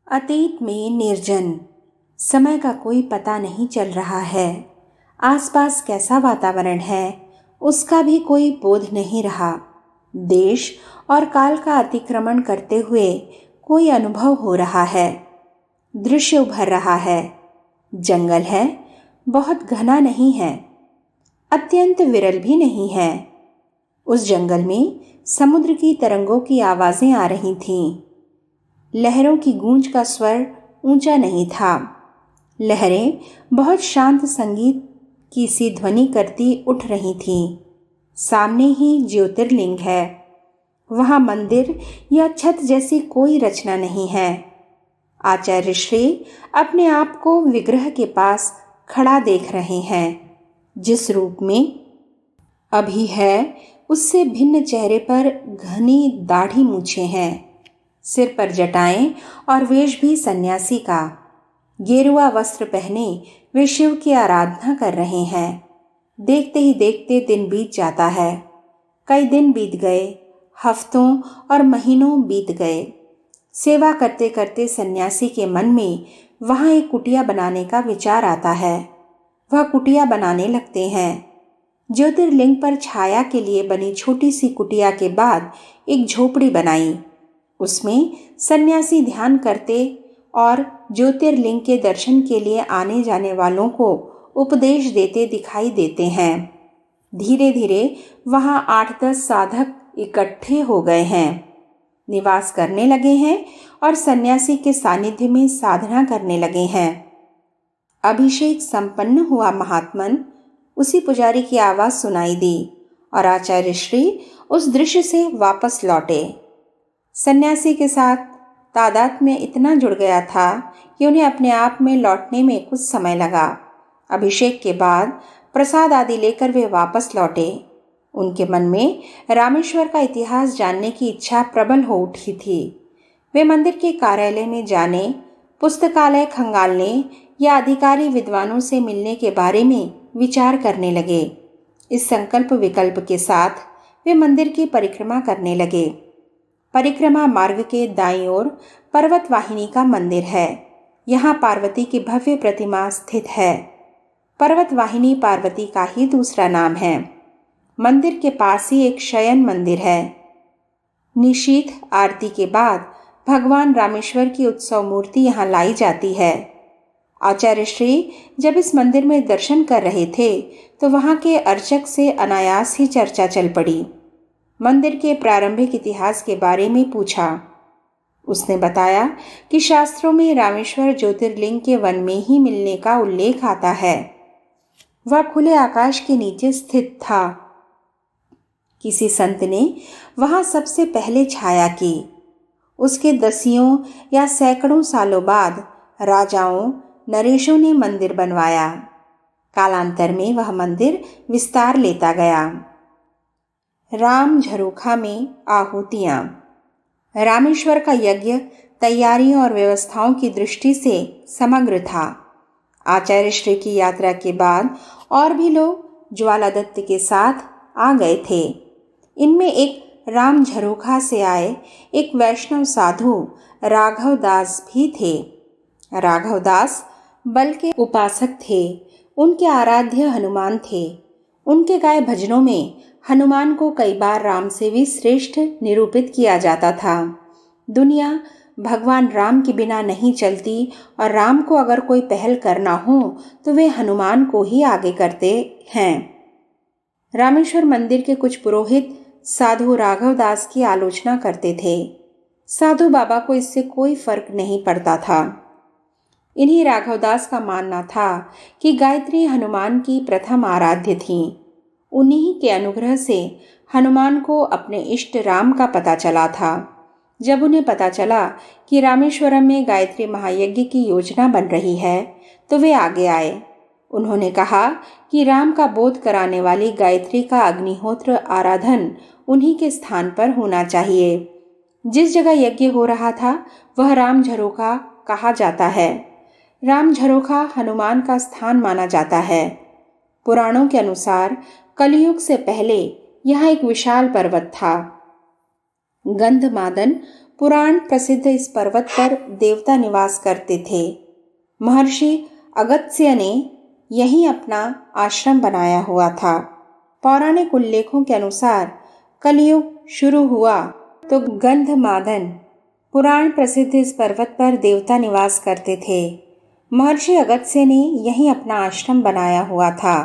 अतीत में निर्जन। समय का कोई पता नहीं चल रहा है। आसपास कैसा वातावरण है उसका भी कोई बोध नहीं रहा। देश और काल का अतिक्रमण करते हुए कोई अनुभव हो रहा है। दृश्य उभर रहा है। जंगल है, बहुत घना नहीं है, अत्यंत विरल भी नहीं है। उस जंगल में समुद्र की तरंगों की आवाजें आ रही थीं। लहरों की गूंज का स्वर ऊंचा नहीं था। लहरें बहुत शांत संगीत की सी ध्वनि करती उठ रही थीं। सामने ही ज्योतिर्लिंग है। वहां मंदिर या छत जैसी कोई रचना नहीं है। आचार्य श्री अपने आप को विग्रह के पास खड़ा देख रहे हैं। जिस रूप में अभी है उससे भिन्न चेहरे पर घनी दाढ़ी मूछें हैं। सिर पर जटाएं और वेश भी सन्यासी का। गेरुआ वस्त्र पहने वे शिव की आराधना कर रहे हैं। देखते ही देखते दिन बीत जाता है। कई दिन बीत गए, हफ्तों और महीनों बीत गए। सेवा करते करते सन्यासी के मन में वहाँ एक कुटिया बनाने का विचार आता है। वह कुटिया बनाने लगते हैं। ज्योतिर्लिंग पर छाया के लिए बनी छोटी सी कुटिया के बाद एक झोपड़ी बनाई। उसमें सन्यासी ध्यान करते और ज्योतिर्लिंग के दर्शन के लिए आने जाने वालों को उपदेश देते दिखाई देते हैं। धीरे धीरे वहाँ 8-10 साधक इकट्ठे हो गए हैं, निवास करने लगे हैं और सन्यासी के सानिध्य में साधना करने लगे हैं। अभिषेक संपन्न हुआ महात्मन, उसी पुजारी की आवाज सुनाई दी और आचार्य श्री उस दृश्य से वापस लौटे। सन्यासी के साथ तादाद में इतना जुड़ गया था कि उन्हें अपने आप में लौटने में कुछ समय लगा। अभिषेक के बाद प्रसाद आदि लेकर वे वापस लौटे। उनके मन में रामेश्वर का इतिहास जानने की इच्छा प्रबल हो उठी थी। वे मंदिर के कार्यालय में जाने, पुस्तकालय खंगालने या अधिकारी विद्वानों से मिलने के बारे में विचार करने लगे। इस संकल्प विकल्प के साथ वे मंदिर की परिक्रमा करने लगे। परिक्रमा मार्ग के दाईं ओर पर्वत वाहिनी का मंदिर है। यहाँ पार्वती की भव्य प्रतिमा स्थित है। पर्वत वाहिनी पार्वती का ही दूसरा नाम है। मंदिर के पास ही एक शयन मंदिर है। निशीथ आरती के बाद भगवान रामेश्वर की उत्सव मूर्ति यहाँ लाई जाती है। आचार्य श्री जब इस मंदिर में दर्शन कर रहे थे तो वहाँ के अर्चक से अनायास ही चर्चा चल पड़ी। मंदिर के प्रारंभिक इतिहास के बारे में पूछा। उसने बताया कि शास्त्रों में रामेश्वर ज्योतिर्लिंग के वन में ही मिलने का उल्लेख आता है। वह खुले आकाश के नीचे स्थित था। किसी संत ने वहां सबसे पहले छाया की। उसके दसियों या सैकड़ों सालों बाद राजाओं, नरेशों ने मंदिर बनवाया। कालांतर में वह मंदिर विस्तार लेता गया। राम झरोखा में आहुतियाँ। रामेश्वर का यज्ञ तैयारियों और व्यवस्थाओं की दृष्टि से समग्र था। आचार्य श्री की यात्रा के बाद और भी लोग ज्वालादत्त के साथ आ गए थे। इनमें एक राम झरोखा से आए एक वैष्णव साधु राघव दास भी थे। राघव दास बल के उपासक थे। उनके आराध्य हनुमान थे। उनके गाए भजनों में हनुमान को कई बार राम से भी श्रेष्ठ निरूपित किया जाता था। दुनिया भगवान राम के बिना नहीं चलती और राम को अगर कोई पहल करना हो तो वे हनुमान को ही आगे करते हैं। रामेश्वर मंदिर के कुछ पुरोहित साधु राघव दास की आलोचना करते थे। साधु बाबा को इससे कोई फर्क नहीं पड़ता था। इन्हीं राघव दास का मानना था कि गायत्री हनुमान की प्रथम आराध्य थी। उन्हीं के अनुग्रह से हनुमान को अपने इष्ट राम का पता चला था। जब उन्हें पता चला कि रामेश्वरम में गायत्री महायज्ञ की योजना बन रही है तो वे आगे आए। उन्होंने कहा कि राम का बोध कराने वाली गायत्री का अग्निहोत्र आराधन उन्हीं के स्थान पर होना चाहिए। जिस जगह यज्ञ हो रहा था वह राम झरोखा कहा जाता है। राम झरोखा हनुमान का स्थान माना जाता है। पुराणों के अनुसार कलयुग से पहले यहाँ एक विशाल पर्वत था। गंधमादन पुराण प्रसिद्ध इस पर्वत पर देवता निवास करते थे। महर्षि अगस्त्य ने यहीं अपना आश्रम बनाया हुआ था। पौराणिक उल्लेखों के अनुसार कलयुग शुरू हुआ तो गंधमादन पुराण प्रसिद्ध इस पर्वत पर देवता निवास करते थे। महर्षि अगस्त्य ने यहीं अपना आश्रम बनाया हुआ था।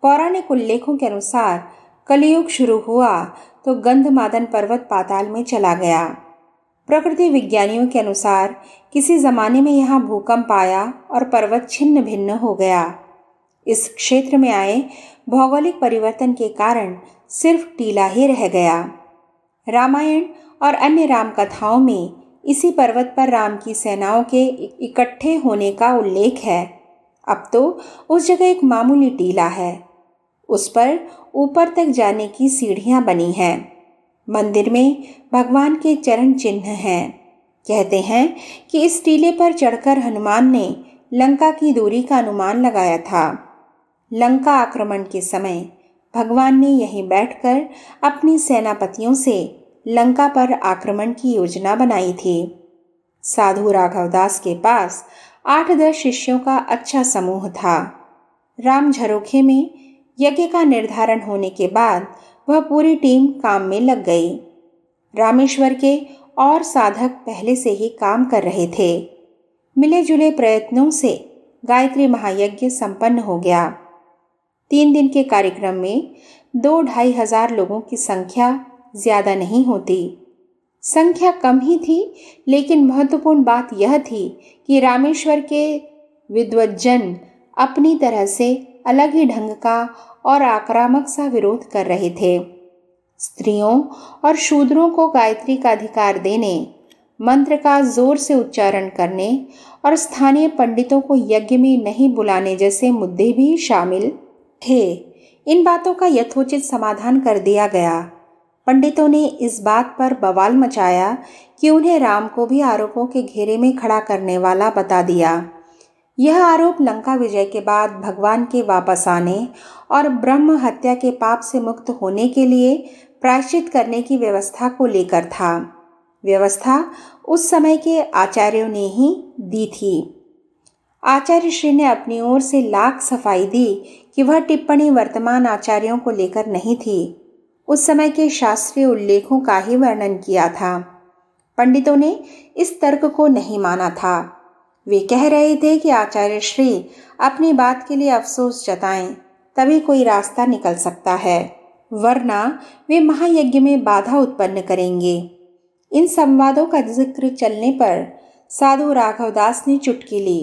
पौराणिक उल्लेखों के अनुसार कलयुग शुरू हुआ तो गंधमादन पर्वत पाताल में चला गया। प्रकृति विज्ञानियों के अनुसार किसी जमाने में यहाँ भूकंप आया और पर्वत छिन्न भिन्न हो गया। इस क्षेत्र में आए भौगोलिक परिवर्तन के कारण सिर्फ टीला ही रह गया। रामायण और अन्य राम कथाओं में इसी पर्वत पर राम की सेनाओं के इकट्ठे होने का उल्लेख है। अब तो उस जगह एक मामूली टीला है। उस पर ऊपर तक जाने की सीढ़ियां बनी हैं। मंदिर में भगवान के चरण चिन्ह हैं। कहते हैं कि इस टीले पर चढ़कर हनुमान ने लंका की दूरी का अनुमान लगाया था। लंका आक्रमण के समय भगवान ने यहीं बैठकर अपनी सेनापतियों से लंका पर आक्रमण की योजना बनाई थी। साधु राघवदास के पास 8-10 शिष्यों का अच्छा समूह था। राम झरोखे में यज्ञ का निर्धारण होने के बाद वह पूरी टीम काम में लग गई। रामेश्वर के और साधक पहले से ही काम कर रहे थे। मिले जुले प्रयत्नों से गायत्री महायज्ञ संपन्न हो गया। 3 दिन के कार्यक्रम में 2-2.5 हजार लोगों की संख्या ज्यादा नहीं होती। संख्या कम ही थी, लेकिन महत्वपूर्ण बात यह थी कि रामेश्वर के विद्वज्जन अपनी तरह से अलग ही ढंग का और आक्रामक सा विरोध कर रहे थे। स्त्रियों और शूद्रों को गायत्री का अधिकार देने, मंत्र का जोर से उच्चारण करने और स्थानीय पंडितों को यज्ञ में नहीं बुलाने जैसे मुद्दे भी शामिल थे। इन बातों का यथोचित समाधान कर दिया गया। पंडितों ने इस बात पर बवाल मचाया कि उन्हें राम को भी आरोपों के घेरे में खड़ा करने वाला बता दिया। यह आरोप लंका विजय के बाद भगवान के वापस आने और ब्रह्म हत्या के पाप से मुक्त होने के लिए प्रायश्चित करने की व्यवस्था को लेकर था। व्यवस्था उस समय के आचार्यों ने ही दी थी। आचार्य श्री ने अपनी ओर से लाख सफाई दी कि वह टिप्पणी वर्तमान आचार्यों को लेकर नहीं थी। उस समय के शास्त्रीय उल्लेखों का ही वर्णन किया था। पंडितों ने इस तर्क को नहीं माना था। वे कह रहे थे कि आचार्य श्री अपनी बात के लिए अफसोस जताएं, तभी कोई रास्ता निकल सकता है, वरना वे महायज्ञ में बाधा उत्पन्न करेंगे। इन संवादों का जिक्र चलने पर साधु राघवदास ने चुटकी ली।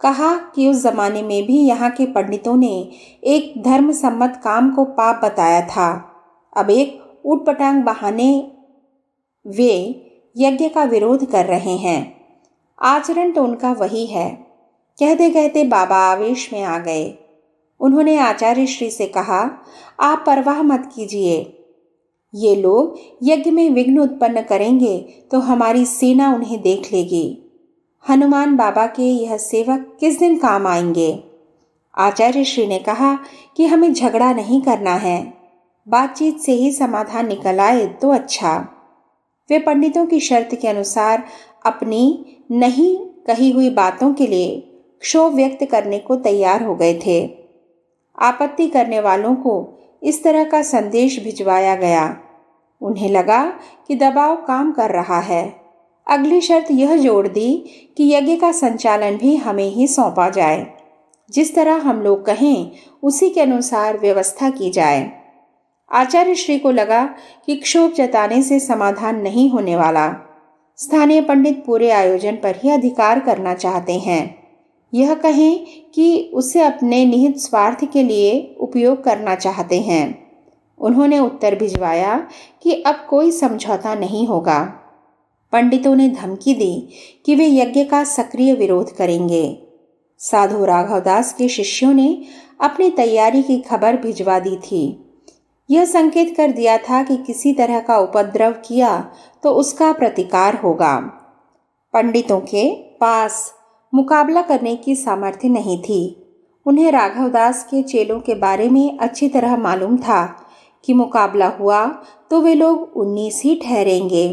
कहा कि उस जमाने में भी यहाँ के पंडितों ने एक धर्म सम्मत काम को पाप बताया था। अब एक ऊटपटांग बहाने वे यज्ञ का विरोध कर रहे हैं। आचरण तो उनका वही है। कहते कहते बाबा आवेश में आ गए। उन्होंने आचार्य श्री से कहा, आप परवाह मत कीजिए। ये लोग यज्ञ में विघ्न उत्पन्न करेंगे तो हमारी सेना उन्हें देख लेगी। हनुमान बाबा के यह सेवक किस दिन काम आएंगे। आचार्य श्री ने कहा कि हमें झगड़ा नहीं करना है, बातचीत से ही समाधान निकल आए तो अच्छा। वे पंडितों की शर्त के अनुसार अपनी नहीं कही हुई बातों के लिए क्षोभ व्यक्त करने को तैयार हो गए थे। आपत्ति करने वालों को इस तरह का संदेश भिजवाया गया। उन्हें लगा कि दबाव काम कर रहा है। अगली शर्त यह जोड़ दी कि यज्ञ का संचालन भी हमें ही सौंपा जाए। जिस तरह हम लोग कहें उसी के अनुसार व्यवस्था की जाए। आचार्य श्री को लगा कि क्षोभ जताने से समाधान नहीं होने वाला। स्थानीय पंडित पूरे आयोजन पर ही अधिकार करना चाहते हैं। यह कहें कि उसे अपने निहित स्वार्थ के लिए उपयोग करना चाहते हैं। उन्होंने उत्तर भिजवाया कि अब कोई समझौता नहीं होगा। पंडितों ने धमकी दी कि वे यज्ञ का सक्रिय विरोध करेंगे। साधु राघवदास के शिष्यों ने अपनी तैयारी की खबर भिजवा दी थी। यह संकेत कर दिया था कि किसी तरह का उपद्रव किया तो उसका प्रतिकार होगा। पंडितों के पास मुकाबला करने की सामर्थ्य नहीं थी। उन्हें राघवदास के चेलों के बारे में अच्छी तरह मालूम था कि मुकाबला हुआ तो वे लोग 19 ही ठहरेंगे।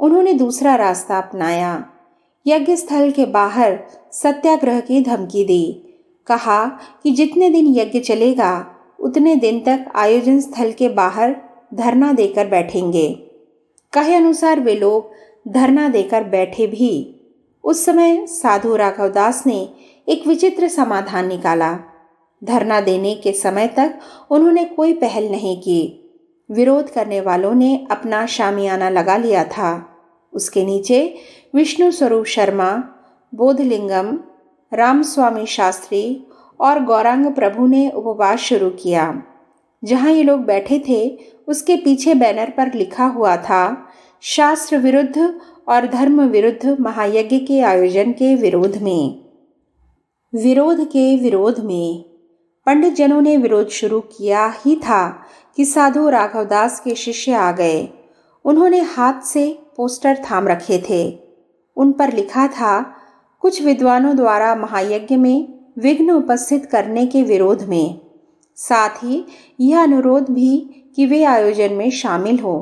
उन्होंने दूसरा रास्ता अपनाया। यज्ञ स्थल के बाहर सत्याग्रह की धमकी दी। कहा कि जितने दिन यज्ञ चलेगा उतने दिन तक आयोजन स्थल के बाहर धरना देकर बैठेंगे। कहे अनुसार वे लोग धरना देकर बैठे भी। उस समय साधु राघवदास ने एक विचित्र समाधान निकाला। धरना देने के समय तक उन्होंने कोई पहल नहीं की। विरोध करने वालों ने अपना शामियाना लगा लिया था। उसके नीचे विष्णु स्वरूप शर्मा, बोधलिंगम, रामस्वामी शास्त्री और गौरांग प्रभु ने उपवास शुरू किया। जहां ये लोग बैठे थे उसके पीछे बैनर पर लिखा हुआ था, शास्त्र विरुद्ध और धर्म विरुद्ध महायज्ञ के आयोजन के विरोध में। विरोध में पंडित जनों ने विरोध शुरू किया ही था कि साधु राघवदास के शिष्य आ गए। उन्होंने हाथ से पोस्टर थाम रखे थे। उन पर लिखा था, कुछ विद्वानों द्वारा महायज्ञ में विघ्न उपस्थित करने के विरोध में, साथ ही यह अनुरोध भी कि वे आयोजन में शामिल हो।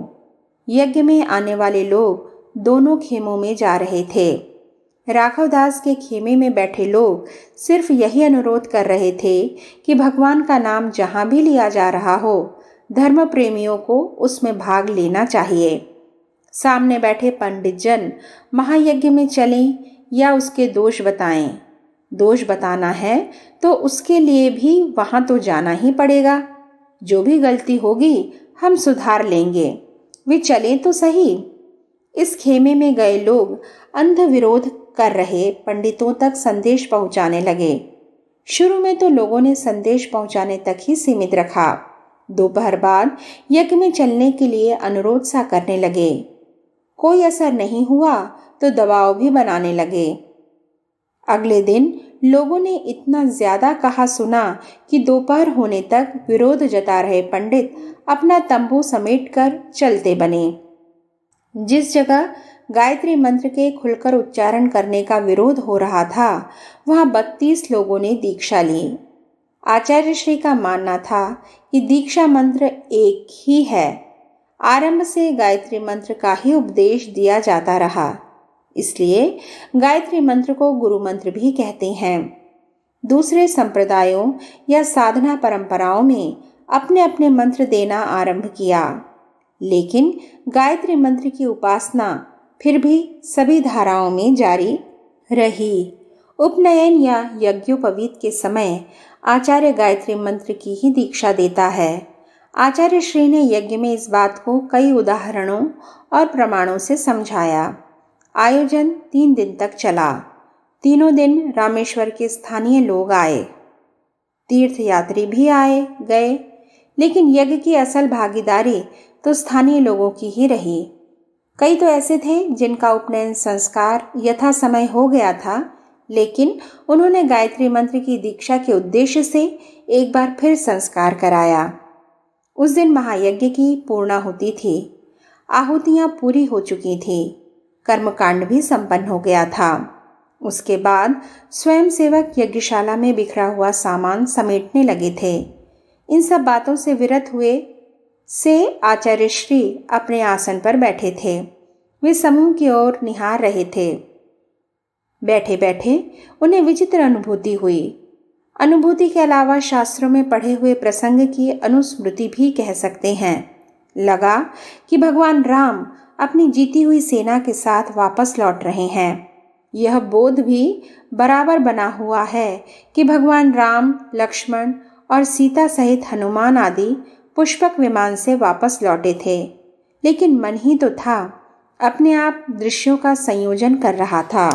यज्ञ में आने वाले लोग दोनों खेमों में जा रहे थे। राघवदास के खेमे में बैठे लोग सिर्फ यही अनुरोध कर रहे थे कि भगवान का नाम जहां भी लिया जा रहा हो, धर्म प्रेमियों को उसमें भाग लेना चाहिए। सामने बैठे पंडित जन महायज्ञ में चलें या उसके दोष बताएं। दोष बताना है तो उसके लिए भी वहां तो जाना ही पड़ेगा। जो भी गलती होगी हम सुधार लेंगे, वे चलें तो सही। इस खेमे में गए लोग अंध विरोध कर रहे पंडितों तक संदेश पहुंचाने लगे। शुरू में तो लोगों ने संदेश पहुंचाने तक ही सीमित रखा। दोपहर बाद यज्ञ में चलने के लिए अनुरोध सा करने लगे। कोई असर नहीं हुआ तो दबाव भी बनाने लगे। अगले दिन लोगों ने इतना ज्यादा कहा सुना कि दोपहर होने तक विरोध जता रहे पंडित अपना तंबू समेटकर चलते बने। जिस जगह गायत्री मंत्र के खुलकर उच्चारण करने का विरोध हो रहा था, वहां 32 लोगों ने दीक्षा ली। आचार्य श्री का मानना था कि दीक्षा मंत्र एक ही है। आरंभ से गायत्री मंत्र का ही उपदेश दिया जाता रहा, इसलिए गायत्री मंत्र को गुरु मंत्र भी कहते हैं। दूसरे संप्रदायों या साधना परंपराओं में अपने अपने मंत्र देना आरंभ किया, लेकिन गायत्री मंत्र की उपासना फिर भी सभी धाराओं में जारी रही। उपनयन या यज्ञोपवीत के समय आचार्य गायत्री मंत्र की ही दीक्षा देता है। आचार्य श्री ने यज्ञ में इस बात को कई उदाहरणों और प्रमाणों से समझाया। आयोजन 3 दिन तक चला। तीनों दिन रामेश्वर के स्थानीय लोग आए, तीर्थयात्री भी आए गए, लेकिन यज्ञ की असल भागीदारी तो स्थानीय लोगों की ही रही। कई तो ऐसे थे जिनका उपनयन संस्कार यथा समय हो गया था, लेकिन उन्होंने गायत्री मंत्र की दीक्षा के उद्देश्य से एक बार फिर संस्कार कराया। उस दिन महायज्ञ की पूर्णाहुति थी। आहुतियां पूरी हो चुकी थी। कर्मकांड भी संपन्न हो गया था। उसके बाद स्वयंसेवक यज्ञशाला में बिखरा हुआ सामान समेटने लगे थे। इन सब बातों से विरत हुए से आचार्य श्री अपने आसन पर बैठे थे। वे समूह की ओर निहार रहे थे। बैठे बैठे उन्हें विचित्र अनुभूति हुई। अनुभूति के अलावा शास्त्रों में पढ़े हुए प्रसंग की अनुस्मृति भी कह सकते हैं। लगा कि भगवान राम अपनी जीती हुई सेना के साथ वापस लौट रहे हैं। यह बोध भी बराबर बना हुआ है कि भगवान राम, लक्ष्मण और सीता सहित हनुमान आदि पुष्पक विमान से वापस लौटे थे, लेकिन मन ही तो था, अपने आप दृश्यों का संयोजन कर रहा था।